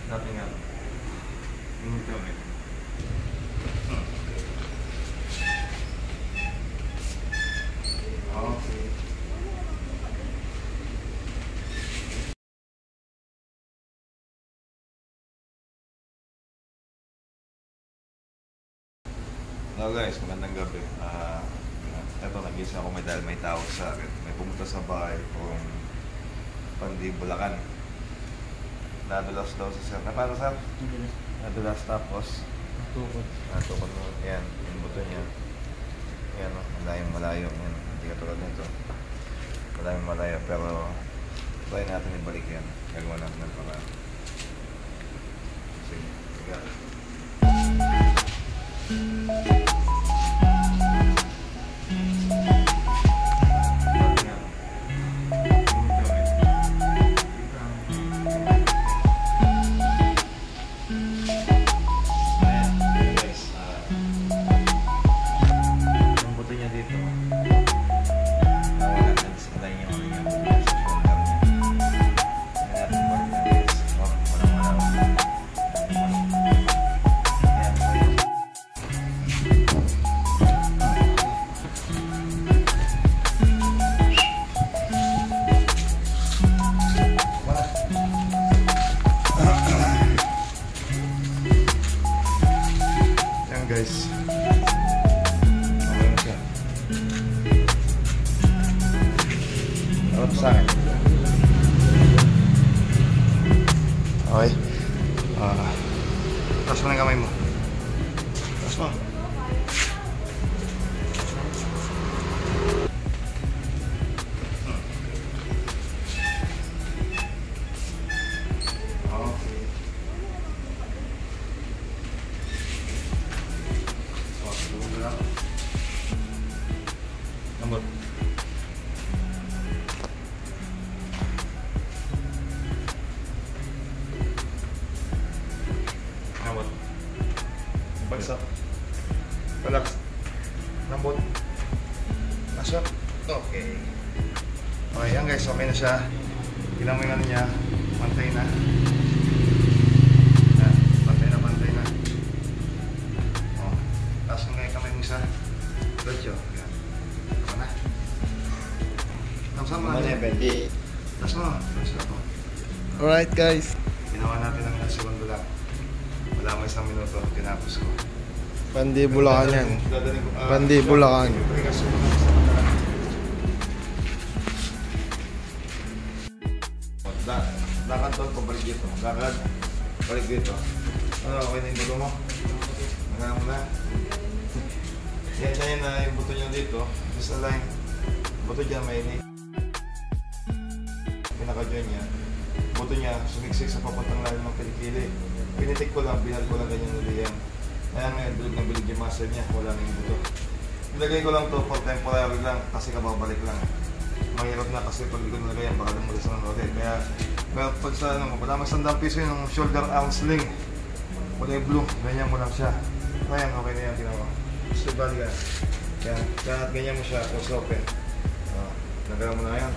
Dati nga. Yung kami. Okay. Hello guys, magandang gabi. Eto, nag-isa ako dahil may tawag sa akin. May pumunta sa bahay kung Pandi, Bulacan. Nadulas daw sa sir. Paano sir? Nadulas tapos natukod mo. Ayan, yung buto niya. Ayan o, malayong malayo. Ayan, hindi katulad nito. Malayong malayo, pero try natin ibalik yan. Gagawa natin ng paraan. Sige, sige. Guys, okay na siya. Harap sa akin. Okay. Taas mo na yung kamay mo. Taas mo. Ambot. Ambot. Bagsak. Relax. Ambot. Masok. Okay. Okay, yan guys. Okay na siya. Tignan mo yung ano niya. Pantay na. Yan. Pantay na. Oh. Taas mo nga yung kamay mo isa. Diretso. Yan. Mana? Sama na. Tas mo. Alright guys. Ginawa natin ang segundo lang. Wala mo 1 minuto. Tinapos ko. Pandi, Bulacan yan. Pandi, Bulacan. Lakad doon, pabalik dito. Lakad. Balik dito. Ano, okay na yung buto mo? Mga mo na. Yan na yung buto nyo dito. Just align. Buto dyan may pinaka-join niya. Buto niya sumiksik sa papuntang lalim ng kilikili. Pinitik ko lang, binal ko lang ganyan ulit yan. Ayan ngayon, bilog na bilog yung muscle niya. Wala na yung buto. Nilagay ko lang to for temporary lang kasi kababalik lang. Mahirap na kasi pag di ko nilagay yan, baka lumulis na ng ulit. Kaya pag sa ano, wala mas 100 piso yung shoulder arm sling. Kulay blue, ganyan mo lang siya. Ayan, okay na yan, ginawa. So, bali ka. Kaya ganyan mo siya, close open. Nagawa mo na yan.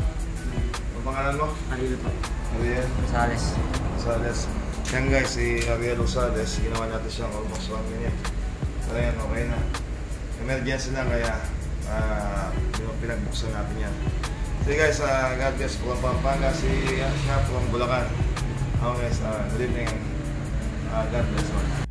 Ang pangalan mo? Ariel po. Ariel? Rosales. Yan guys, si Ariel Rosales, ginawa natin siyang almost 1 minute. So yan, okay na. Emergency lang kaya pinagbuksan natin yan. So guys, God bless po ang Pampanga, si siya from Bulacan. Okay guys, good evening. God bless.